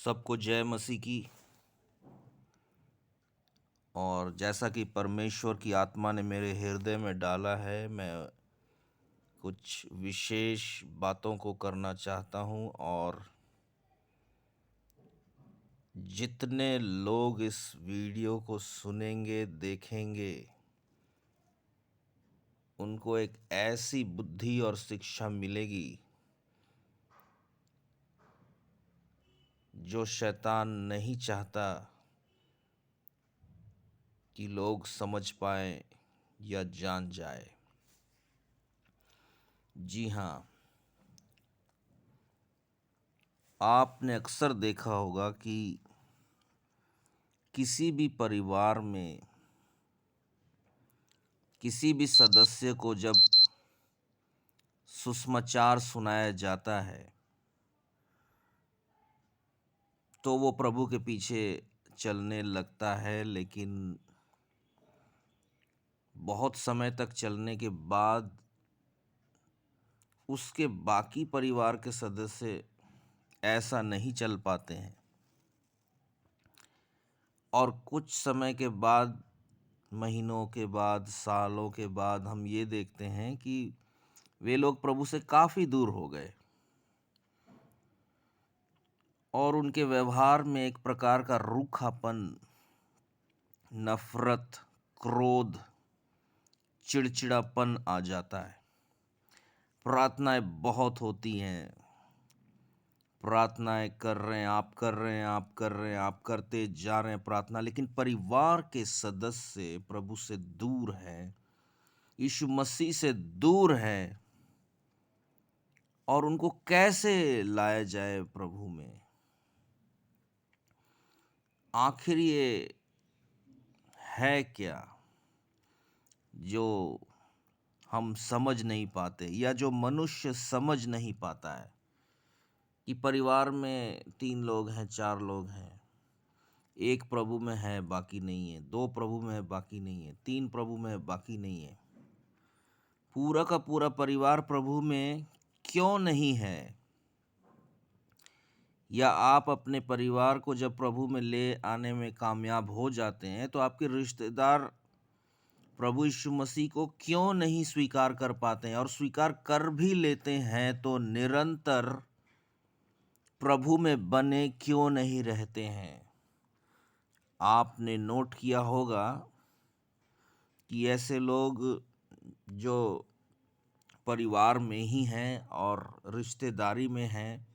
सबको जय मसीह की। और जैसा कि परमेश्वर की आत्मा ने मेरे हृदय में डाला है, मैं कुछ विशेष बातों को करना चाहता हूँ। और जितने लोग इस वीडियो को सुनेंगे, देखेंगे, उनको एक ऐसी बुद्धि और शिक्षा मिलेगी जो शैतान नहीं चाहता कि लोग समझ पाएं या जान जाए। जी हाँ, आपने अक्सर देखा होगा कि किसी भी परिवार में किसी भी सदस्य को जब सुसमाचार सुनाया जाता है तो वो प्रभु के पीछे चलने लगता है, लेकिन बहुत समय तक चलने के बाद उसके बाकी परिवार के सदस्य ऐसा नहीं चल पाते हैं। और कुछ समय के बाद, महीनों के बाद, सालों के बाद हम ये देखते हैं कि वे लोग प्रभु से काफ़ी दूर हो गए और उनके व्यवहार में एक प्रकार का रूखापन, नफरत, क्रोध, चिड़चिड़ापन आ जाता है। प्रार्थनाएं बहुत होती हैं, प्रार्थनाएं कर रहे हैं, आप कर रहे हैं, आप कर रहे हैं, आप करते जा रहे हैं प्रार्थना, लेकिन परिवार के सदस्य प्रभु से दूर हैं, यीशु मसीह से दूर हैं। और उनको कैसे लाया जाए प्रभु में? आखिर ये है क्या जो हम समझ नहीं पाते, या जो मनुष्य समझ नहीं पाता है कि परिवार में 3 लोग हैं, 4 लोग हैं, एक प्रभु में है बाकी नहीं है, 2 प्रभु में है बाकी नहीं है, 3 प्रभु में है बाकी नहीं है, पूरा का पूरा परिवार प्रभु में क्यों नहीं है? या आप अपने परिवार को जब प्रभु में ले आने में कामयाब हो जाते हैं तो आपके रिश्तेदार प्रभु यीशु मसीह को क्यों नहीं स्वीकार कर पाते हैं? और स्वीकार कर भी लेते हैं तो निरंतर प्रभु में बने क्यों नहीं रहते हैं? आपने नोट किया होगा कि ऐसे लोग जो परिवार में ही हैं और रिश्तेदारी में हैं,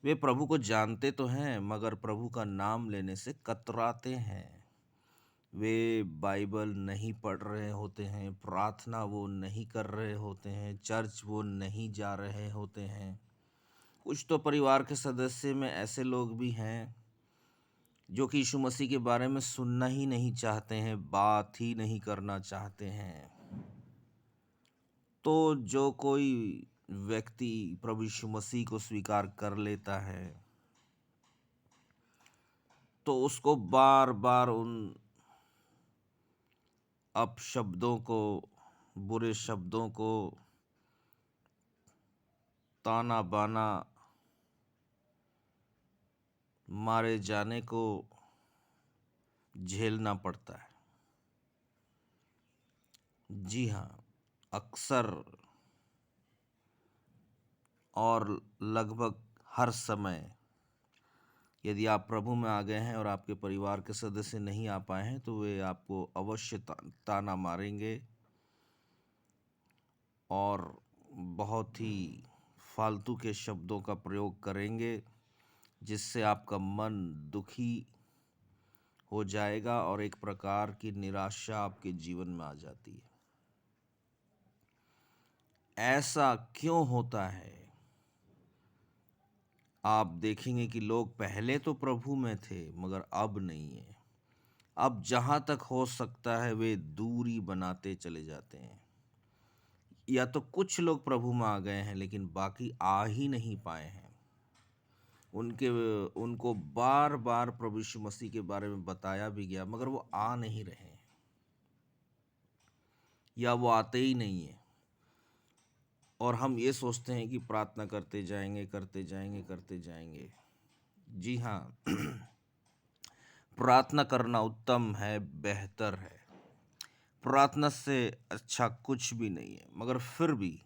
वे प्रभु को जानते तो हैं मगर प्रभु का नाम लेने से कतराते हैं। वे बाइबल नहीं पढ़ रहे होते हैं, प्रार्थना वो नहीं कर रहे होते हैं, चर्च वो नहीं जा रहे होते हैं। कुछ तो परिवार के सदस्य में ऐसे लोग भी हैं जो कि यीशु मसीह के बारे में सुनना ही नहीं चाहते हैं, बात ही नहीं करना चाहते हैं। तो जो कोई व्यक्ति प्रभु यीशु मसीह को स्वीकार कर लेता है तो उसको बार बार उन अपशब्दों को, बुरे शब्दों को, ताना बाना, मारे जाने को झेलना पड़ता है। जी हाँ, अक्सर और लगभग हर समय यदि आप प्रभु में आ गए हैं और आपके परिवार के सदस्य नहीं आ पाए हैं तो वे आपको अवश्य ताना मारेंगे और बहुत ही फालतू के शब्दों का प्रयोग करेंगे, जिससे आपका मन दुखी हो जाएगा और एक प्रकार की निराशा आपके जीवन में आ जाती है। ऐसा क्यों होता है? आप देखेंगे कि लोग पहले तो प्रभु में थे मगर अब नहीं है। अब जहाँ तक हो सकता है वे दूरी बनाते चले जाते हैं, या तो कुछ लोग प्रभु में आ गए हैं लेकिन बाकी आ ही नहीं पाए हैं। उनको बार बार प्रभु यीशु मसीह के बारे में बताया भी गया मगर वो आ नहीं रहे हैं, या वो आते ही नहीं है। और हम ये सोचते हैं कि प्रार्थना करते जाएंगे, करते जाएंगे, करते जाएंगे। जी हाँ। प्रार्थना करना उत्तम है, बेहतर है। प्रार्थना से अच्छा कुछ भी नहीं है, मगर फिर भी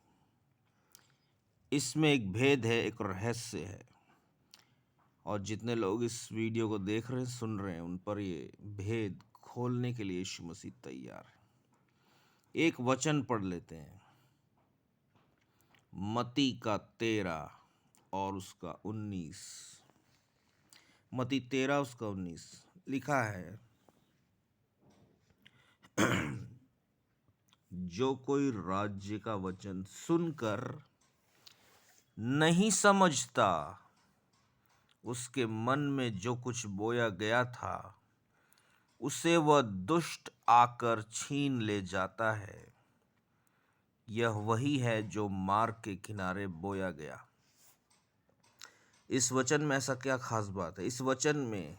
इसमें एक भेद है, एक रहस्य है। और जितने लोग इस वीडियो को देख रहे हैं, सुन रहे हैं, उन पर ये भेद खोलने के लिए यीशु मसीह तैयार है। एक वचन पढ़ लेते हैं, मत्ती का 13 और उसका 19। मत्ती 13 उसका 19 लिखा है, जो कोई राज्य का वचन सुनकर नहीं समझता, उसके मन में जो कुछ बोया गया था, उसे वह दुष्ट आकर छीन ले जाता है। यह वही है जो मार्ग के किनारे बोया गया। इस वचन में ऐसा क्या खास बात है? इस वचन में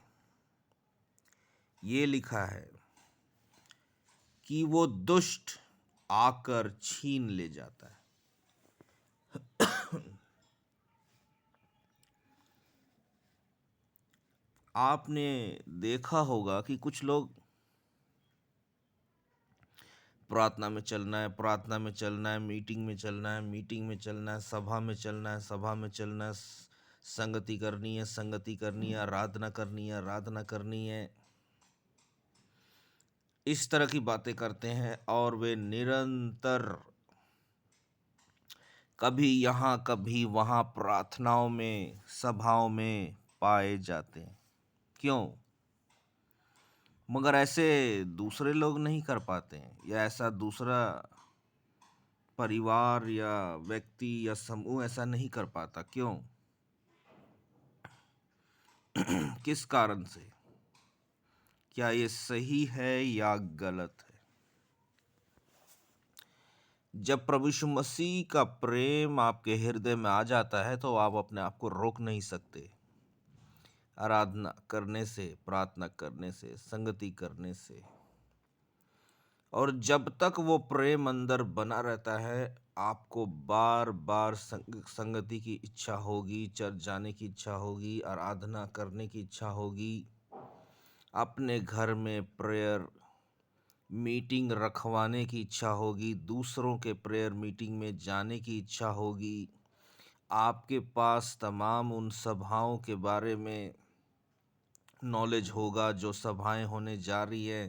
ये लिखा है कि वो दुष्ट आकर छीन ले जाता है। आपने देखा होगा कि कुछ लोग प्रार्थना में चलना है, प्रार्थना में चलना है, मीटिंग में चलना है, मीटिंग में चलना है, सभा में चलना है, सभा में चलना है, संगति करनी है, संगति करनी है, आराधना करनी है, आराधना करनी है, इस तरह की बातें करते हैं। और वे निरंतर कभी यहाँ कभी वहाँ प्रार्थनाओं में, सभाओं में पाए जाते हैं। क्यों? मगर ऐसे दूसरे लोग नहीं कर पाते हैं, या ऐसा दूसरा परिवार या व्यक्ति या समूह ऐसा नहीं कर पाता। क्यों? किस कारण से? क्या ये सही है या गलत है? जब प्रभु यीशु मसीह का प्रेम आपके हृदय में आ जाता है तो आप अपने आप को रोक नहीं सकते, आराधना करने से, प्रार्थना करने से, संगति करने से। और जब तक वो प्रेम अंदर बना रहता है, आपको बार बार संगति की इच्छा होगी, चर्च जाने की इच्छा होगी, आराधना करने की इच्छा होगी, अपने घर में प्रेयर मीटिंग रखवाने की इच्छा होगी, दूसरों के प्रेयर मीटिंग में जाने की इच्छा होगी। आपके पास तमाम उन सभाओं के बारे में नॉलेज होगा जो सभाएं होने जा रही है।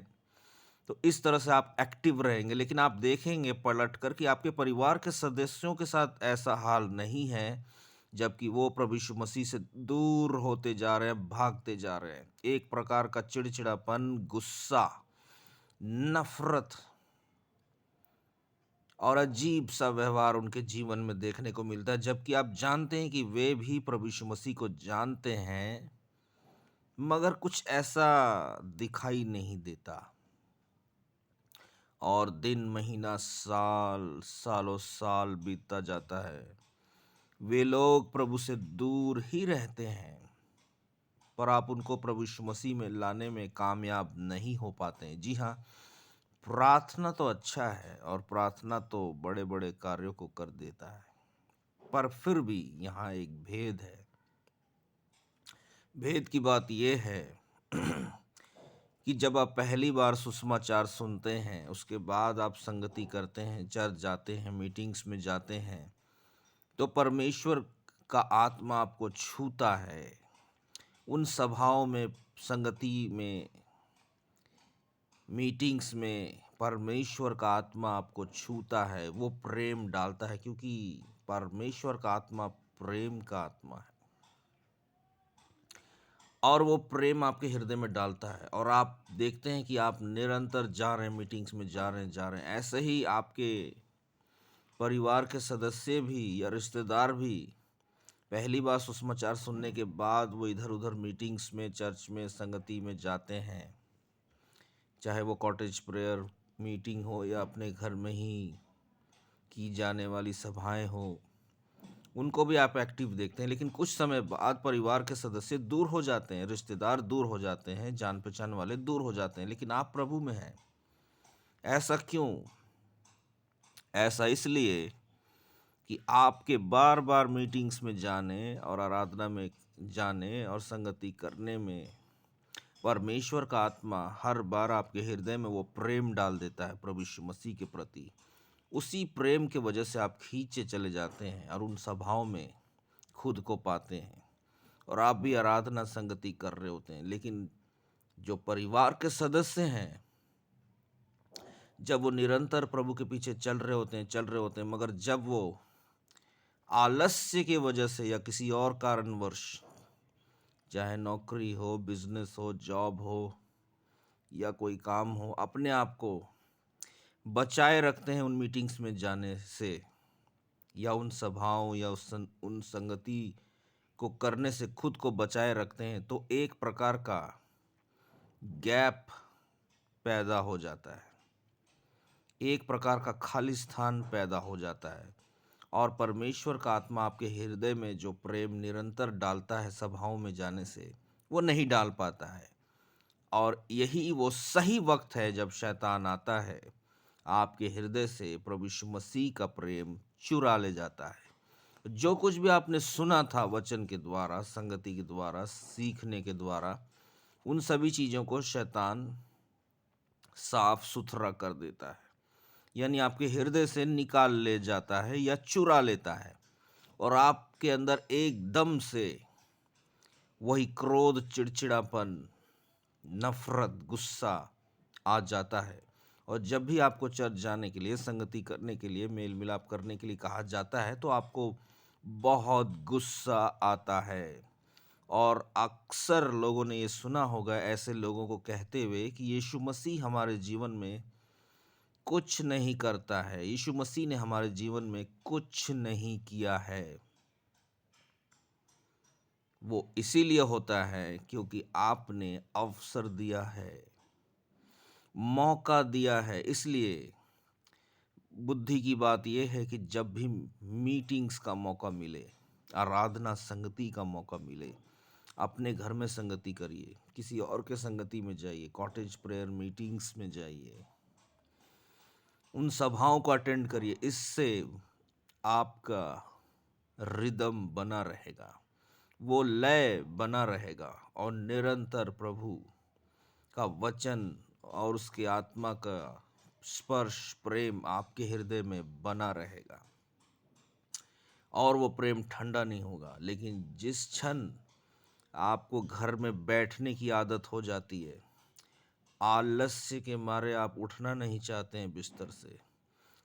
तो इस तरह से आप एक्टिव रहेंगे। लेकिन आप देखेंगे पलट कर कि आपके परिवार के सदस्यों के साथ ऐसा हाल नहीं है, जबकि वो प्रभु यीशु मसीह से दूर होते जा रहे हैं, भागते जा रहे हैं। एक प्रकार का चिड़चिड़ापन, गुस्सा, नफरत और अजीब सा व्यवहार उनके जीवन में देखने को मिलता है, जबकि आप जानते हैं कि वे भी प्रभु यीशु मसीह को जानते हैं, मगर कुछ ऐसा दिखाई नहीं देता। और दिन, महीना, साल, सालों साल बीतता जाता है, वे लोग प्रभु से दूर ही रहते हैं, पर आप उनको प्रभु यीशु मसीह में लाने में कामयाब नहीं हो पाते हैं। जी हाँ, प्रार्थना तो अच्छा है और प्रार्थना तो बड़े बड़े कार्यों को कर देता है, पर फिर भी यहाँ एक भेद है। भेद की बात यह है कि जब आप पहली बार सुसमाचार सुनते हैं, उसके बाद आप संगति करते हैं, चर्च जाते हैं, मीटिंग्स में जाते हैं, तो परमेश्वर का आत्मा आपको छूता है। उन सभाओं में, संगति में, मीटिंग्स में परमेश्वर का आत्मा आपको छूता है, वो प्रेम डालता है, क्योंकि परमेश्वर का आत्मा प्रेम का आत्मा है। और वो प्रेम आपके हृदय में डालता है, और आप देखते हैं कि आप निरंतर जा रहे हैं, मीटिंग्स में जा रहे हैं। ऐसे ही आपके परिवार के सदस्य भी या रिश्तेदार भी पहली बार सुसमाचार सुनने के बाद वो इधर उधर मीटिंग्स में, चर्च में, संगति में जाते हैं, चाहे वो कॉटेज प्रेयर मीटिंग हो या अपने घर में ही की जाने वाली सभाएं हो, उनको भी आप एक्टिव देखते हैं। लेकिन कुछ समय बाद परिवार के सदस्य दूर हो जाते हैं, रिश्तेदार दूर हो जाते हैं, जान पहचान वाले दूर हो जाते हैं, लेकिन आप प्रभु में हैं। ऐसा क्यों? ऐसा इसलिए कि आपके बार बार मीटिंग्स में जाने और आराधना में जाने और संगति करने में परमेश्वर का आत्मा हर बार आपके हृदय में वो प्रेम डाल देता है प्रभु यीशु मसीह के प्रति। उसी प्रेम के वजह से आप खींचे चले जाते हैं और उन सभाओं में खुद को पाते हैं और आप भी आराधना संगति कर रहे होते हैं। लेकिन जो परिवार के सदस्य हैं, जब वो निरंतर प्रभु के पीछे चल रहे होते हैं, मगर जब वो आलस्य की वजह से या किसी और कारणवश, चाहे नौकरी हो, बिजनेस हो, जॉब हो या कोई काम हो, अपने आप को बचाए रखते हैं उन मीटिंग्स में जाने से या उन सभाओं या उन संगति को करने से खुद को बचाए रखते हैं, तो एक प्रकार का गैप पैदा हो जाता है, एक प्रकार का खाली स्थान पैदा हो जाता है। और परमेश्वर का आत्मा आपके हृदय में जो प्रेम निरंतर डालता है सभाओं में जाने से, वो नहीं डाल पाता है। और यही वो सही वक्त है जब शैतान आता है, आपके हृदय से प्रभु यीशु मसीह का प्रेम चुरा ले जाता है। जो कुछ भी आपने सुना था वचन के द्वारा, संगति के द्वारा, सीखने के द्वारा, उन सभी चीज़ों को शैतान साफ सुथरा कर देता है, यानी आपके हृदय से निकाल ले जाता है या चुरा लेता है। और आपके अंदर एकदम से वही क्रोध, चिड़चिड़ापन, नफरत, गुस्सा आ जाता है। और जब भी आपको चर्च जाने के लिए, संगति करने के लिए, मेल मिलाप करने के लिए कहा जाता है, तो आपको बहुत गुस्सा आता है। और अक्सर लोगों ने ये सुना होगा ऐसे लोगों को कहते हुए कि यीशु मसीह हमारे जीवन में कुछ नहीं करता है, यीशु मसीह ने हमारे जीवन में कुछ नहीं किया है। वो इसीलिए होता है क्योंकि आपने अवसर दिया है, मौका दिया है। इसलिए बुद्धि की बात यह है कि जब भी मीटिंग्स का मौका मिले, आराधना संगति का मौका मिले, अपने घर में संगति करिए, किसी और के संगति में जाइए, कॉटेज प्रेयर मीटिंग्स में जाइए, उन सभाओं को अटेंड करिए। इससे आपका रिदम बना रहेगा, वो लय बना रहेगा और निरंतर प्रभु का वचन और उसके आत्मा का स्पर्श, प्रेम आपके हृदय में बना रहेगा और वो प्रेम ठंडा नहीं होगा। लेकिन जिस क्षण आपको घर में बैठने की आदत हो जाती है, आलस्य के मारे आप उठना नहीं चाहते हैं बिस्तर से,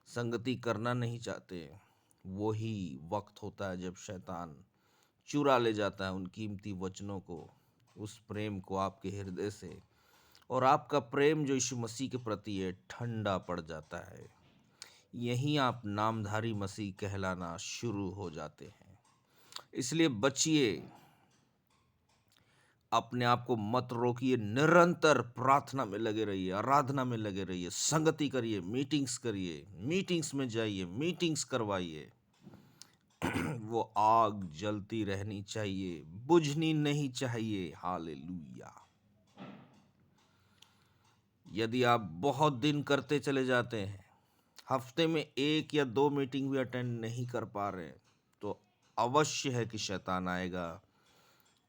संगति करना नहीं चाहते हैं, वही वक्त होता है जब शैतान चुरा ले जाता है उन कीमती वचनों को, उस प्रेम को आपके हृदय से, और आपका प्रेम जो यीशु मसीह के प्रति है ठंडा पड़ जाता है। यहीं आप नामधारी मसीह कहलाना शुरू हो जाते हैं। इसलिए बचिए, अपने आप को मत रोकिए, निरंतर प्रार्थना में लगे रहिए, आराधना में लगे रहिए, संगति करिए, मीटिंग्स करिए, मीटिंग्स में जाइए, मीटिंग्स करवाइए। वो आग जलती रहनी चाहिए, बुझनी नहीं चाहिए। हालेलुया। यदि आप बहुत दिन करते चले जाते हैं, हफ्ते में 1 या 2 मीटिंग भी अटेंड नहीं कर पा रहे हैं, तो अवश्य है कि शैतान आएगा,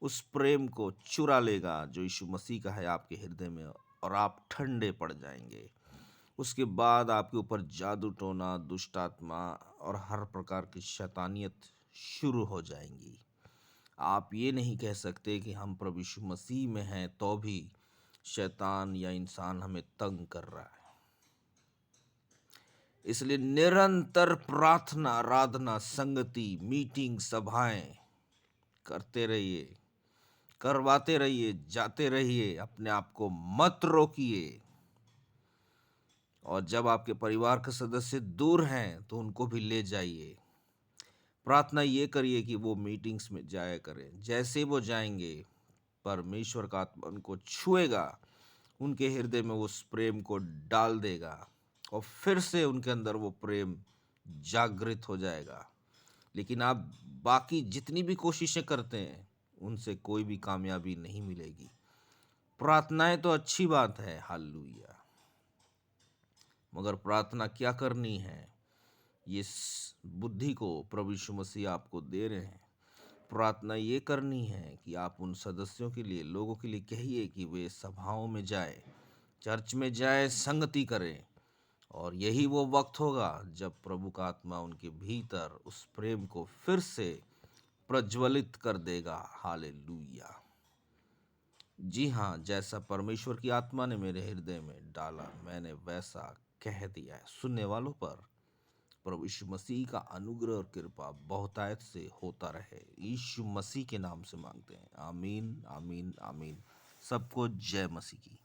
उस प्रेम को चुरा लेगा जो यीशु मसीह का है आपके हृदय में, और आप ठंडे पड़ जाएंगे। उसके बाद आपके ऊपर जादू टोना, दुष्ट आत्मा और हर प्रकार की शैतानियत शुरू हो जाएंगी। आप ये नहीं कह सकते कि हम प्रभु यीशु मसीह में हैं तो भी शैतान या इंसान हमें तंग कर रहा है। इसलिए निरंतर प्रार्थना, आराधना, संगति, मीटिंग, सभाएं करते रहिए, करवाते रहिए, जाते रहिए, अपने आप को मत रोकिए। और जब आपके परिवार के सदस्य दूर हैं तो उनको भी ले जाइए। प्रार्थना ये करिए कि वो मीटिंग्स में जाया करें। जैसे वो जाएंगे, परमेश्वर का आत्मा उनको छुएगा, उनके हृदय में उस प्रेम को डाल देगा और फिर से उनके अंदर वो प्रेम जागृत हो जाएगा। लेकिन आप बाकी जितनी भी कोशिशें करते हैं, उनसे कोई भी कामयाबी नहीं मिलेगी। प्रार्थनाएं तो अच्छी बात है, हालेलुया, मगर प्रार्थना क्या करनी है, ये बुद्धि को प्रभु यीशु मसीह आपको दे रहे हैं। प्रार्थना ये करनी है कि आप उन सदस्यों के लिए, लोगों के लिए कहिए कि वे सभाओं में जाए, चर्च में जाए, संगति करें। और यही वो वक्त होगा जब प्रभु का आत्मा उनके भीतर उस प्रेम को फिर से प्रज्वलित कर देगा। हालेलुया। जी हाँ, जैसा परमेश्वर की आत्मा ने मेरे हृदय में डाला, मैंने वैसा कह दिया है। सुनने वालों पर प्रभु यीशु मसीह का अनुग्रह और कृपा बहुतायत से होता रहे, यीशु मसीह के नाम से मांगते हैं। आमीन, आमीन, आमीन। सबको जय मसीह की।